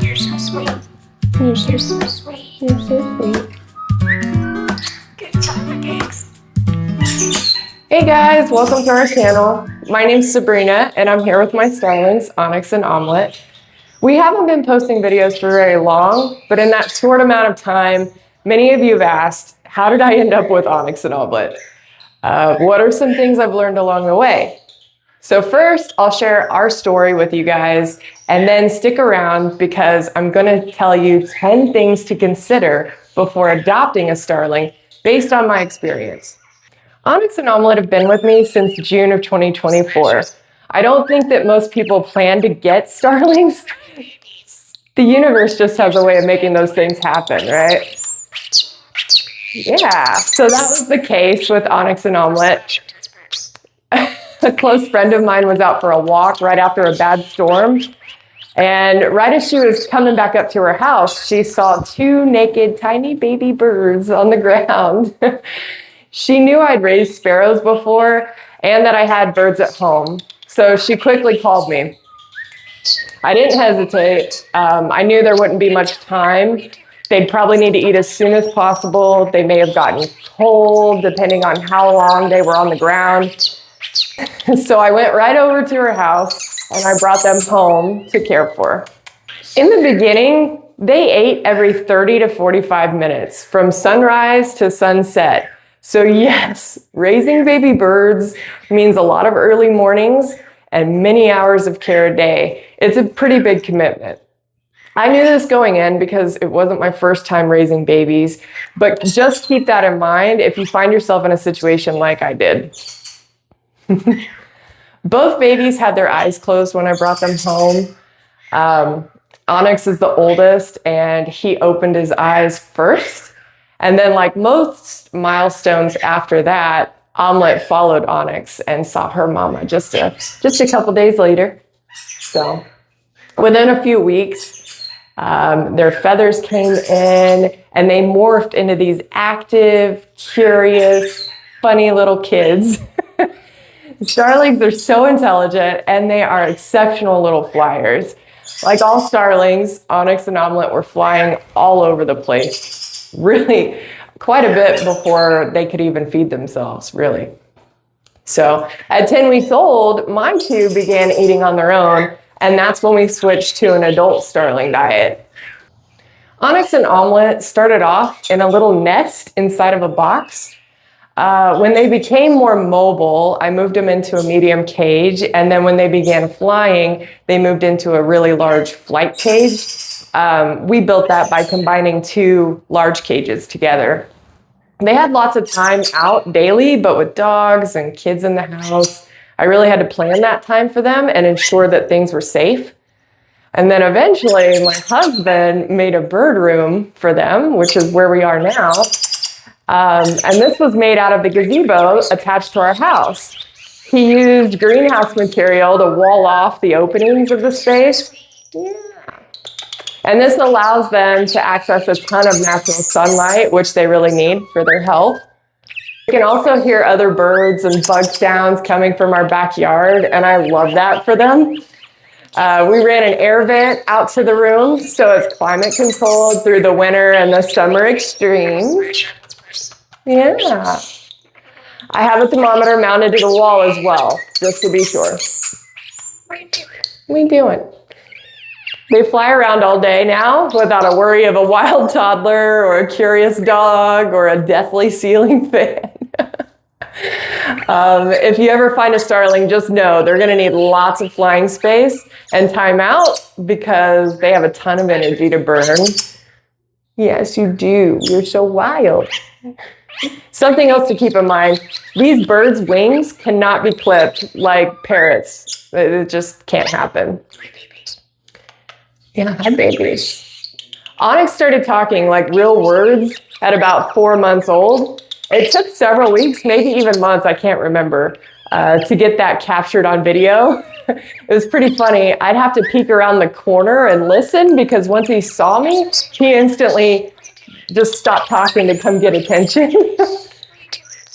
You're so sweet. You're so You're so sweet. sweet. You're so sweet. Good job, cakes. Hey guys, welcome to our channel. My name's Sabrina and I'm here with my starlings, Onyx and Omelette. We haven't been posting videos for very long, but in that short amount of time, many of you have asked, how did I end up with Onyx and Omelette? What are some things I've learned along the way? So first, I'll share our story with you guys, and then stick around because I'm going to tell you 10 things to consider before adopting a starling based on my experience. Onyx and Omelette have been with me since June of 2024. I don't think that most people plan to get starlings. The universe just has a way of making those things happen, right? Yeah, so that was the case with Onyx and Omelette. A close friend of mine was out for a walk right after a bad storm. And right as she was coming back up to her house, she saw two naked, tiny baby birds on the ground. She knew I'd raised sparrows before and that I had birds at home. So she quickly called me. I didn't hesitate. I knew there wouldn't be much time. They'd probably need to eat as soon as possible. They may have gotten cold, depending on how long they were on the ground. So I went right over to her house and I brought them home to care for. In the beginning, they ate every 30 to 45 minutes from sunrise to sunset. So yes, raising baby birds means a lot of early mornings and many hours of care a day. It's a pretty big commitment. I knew this going in because it wasn't my first time raising babies, but just keep that in mind if you find yourself in a situation like I did. Both babies had their eyes closed when I brought them home. Onyx is the oldest and he opened his eyes first. And then like most milestones after that, Omelette followed Onyx and saw her mama just a couple days later. So within a few weeks, their feathers came in and they morphed into these active, curious, funny little kids. Starlings are so intelligent and they are exceptional little flyers. Like all starlings, Onyx and Omelette were flying all over the place. Really, quite a bit before they could even feed themselves, really. So at 10 weeks old, my two began eating on their own, and that's when we switched to an adult starling diet. Onyx and Omelette started off in a little nest inside of a box. When they became more mobile, I moved them into a medium cage. And then when they began flying, they moved into a really large flight cage. We built that by combining two large cages together. They had lots of time out daily, but with dogs and kids in the house, I really had to plan that time for them and ensure that things were safe. And then eventually my husband made a bird room for them, which is where we are now. And this was made out of the gazebo attached to our house. He used greenhouse material to wall off the openings of the space. Yeah. And this allows them to access a ton of natural sunlight, which they really need for their health. You can also hear other birds and bug sounds coming from our backyard, and I love that for them. We ran an air vent out to the room, so it's climate controlled through the winter and the summer extremes. Yeah. I have a thermometer mounted to the wall as well, just to be sure. What are you doing? What are you doing? They fly around all day now without a worry of a wild toddler or a curious dog or a deathly ceiling fan. If you ever find a starling, just know they're going to need lots of flying space and time out because they have a ton of energy to burn. Yes, you do. You're so wild. Something else to keep in mind, these birds' wings cannot be clipped like parrots. It just can't happen. Yeah, hi babies. Onyx started talking like real words at about 4 months old. It took several weeks, maybe even months, I can't remember, to get that captured on video. It was pretty funny. I'd have to peek around the corner and listen because once he saw me, he instantly just stopped talking to come get attention.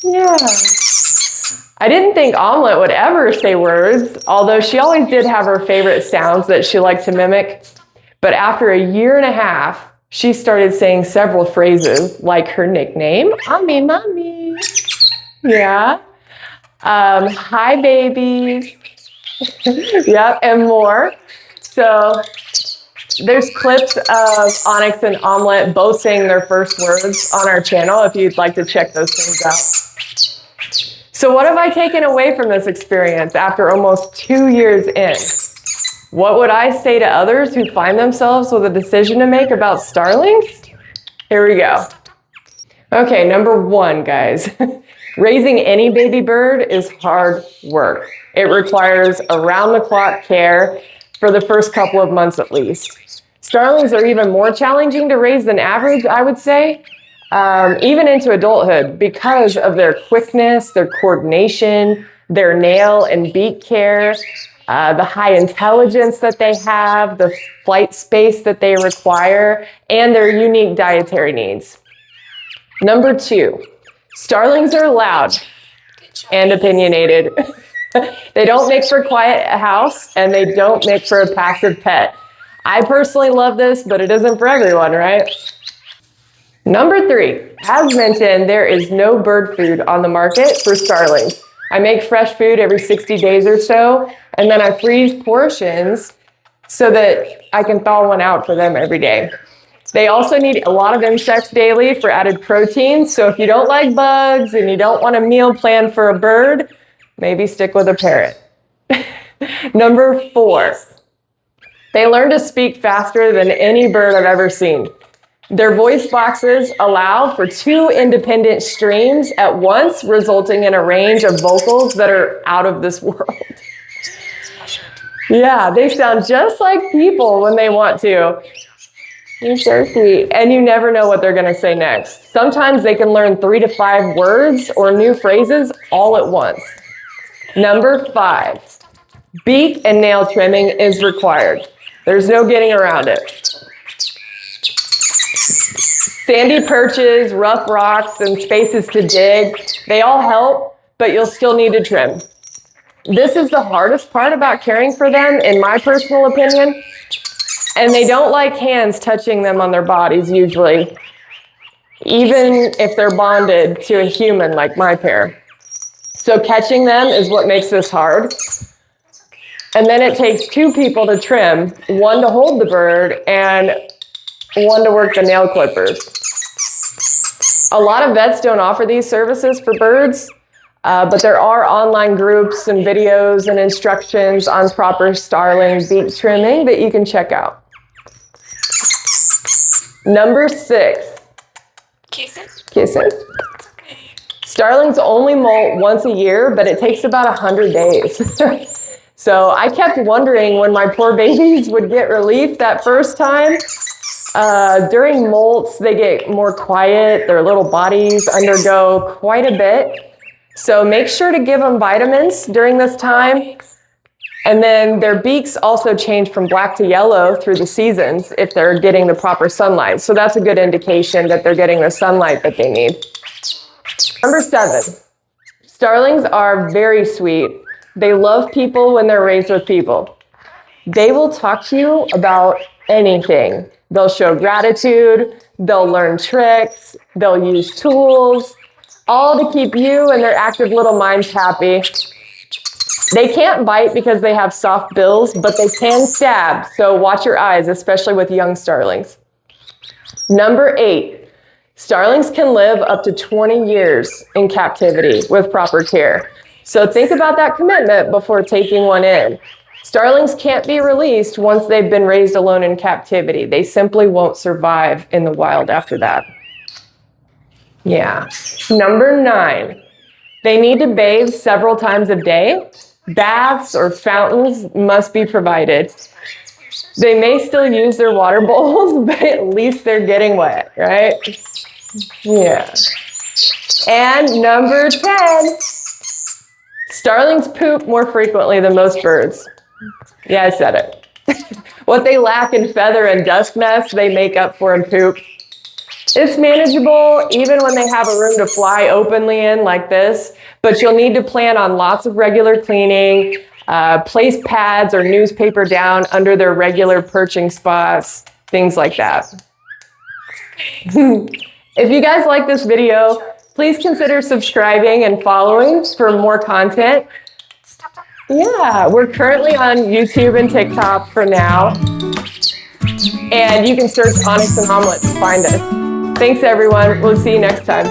Yeah. I didn't think Omelette would ever say words, although she always did have her favorite sounds that she liked to mimic. But after a year and a half, she started saying several phrases like her nickname, Mommy, Mommy. Yeah. Hi, babies. Yep, and more. So there's clips of Onyx and Omelette both saying their first words on our channel if you'd like to check those things out. So what have I taken away from this experience after almost 2 years in? What would I say to others who find themselves with a decision to make about starlings? Here we go. Okay, number 1, guys. Raising any baby bird is hard work. It requires around-the-clock care for the first couple of months at least. Starlings are even more challenging to raise than average, I would say, even into adulthood, because of their quickness, their coordination, their nail and beak care, the high intelligence that they have, the flight space that they require, and their unique dietary needs. Number 2, starlings are loud and opinionated. They don't make for a quiet house, and they don't make for a passive pet. I personally love this, but it isn't for everyone, right? Number 3, as mentioned, there is no bird food on the market for starlings. I make fresh food every 60 days or so, and then I freeze portions so that I can thaw one out for them every day. They also need a lot of insects daily for added protein, so if you don't like bugs and you don't want a meal plan for a bird, maybe stick with a parrot. Number 4, they learn to speak faster than any bird I've ever seen. Their voice boxes allow for 2 independent streams at once, resulting in a range of vocals that are out of this world. Yeah, they sound just like people when they want to. You're so sweet. And you never know what they're going to say next. Sometimes they can learn 3 to 5 words or new phrases all at once. Number 5, beak and nail trimming is required. There's no getting around it. Sandy perches, rough rocks, and spaces to dig, they all help, but you'll still need to trim. This is the hardest part about caring for them, in my personal opinion, and they don't like hands touching them on their bodies usually, even if they're bonded to a human like my pair. So catching them is what makes this hard. And then it takes 2 people to trim, 1 to hold the bird and 1 to work the nail clippers. A lot of vets don't offer these services for birds, but there are online groups and videos and instructions on proper starling beak trimming that you can check out. Number 6, Kisses. kisses. Starlings only molt once a year, but it takes about 100 days. So I kept wondering when my poor babies would get relief that first time. During molts, they get more quiet. Their little bodies undergo quite a bit. So make sure to give them vitamins during this time. And then their beaks also change from black to yellow through the seasons if they're getting the proper sunlight. So that's a good indication that they're getting the sunlight that they need. Number 7, starlings are very sweet. They love people when they're raised with people. They will talk to you about anything. They'll show gratitude, they'll learn tricks, they'll use tools, all to keep you and their active little minds happy. They can't bite because they have soft bills, but they can stab, so watch your eyes, especially with young starlings. Number 8, starlings can live up to 20 years in captivity with proper care. So think about that commitment before taking one in. Starlings can't be released once they've been raised alone in captivity. They simply won't survive in the wild after that. Yeah. Number 9, they need to bathe several times a day. Baths or fountains must be provided. They may still use their water bowls, but at least they're getting wet, right? Yeah. And number 10, starlings poop more frequently than most birds. Yeah, I said it. What they lack in feather and dust mess, they make up for in poop. It's manageable even when they have a room to fly openly in like this, but you'll need to plan on lots of regular cleaning, place pads or newspaper down under their regular perching spots, things like that. If you guys like this video, please consider subscribing and following for more content. Yeah, we're currently on YouTube and TikTok for now. And you can search Onyx and Omelette to find us. Thanks, everyone. We'll see you next time.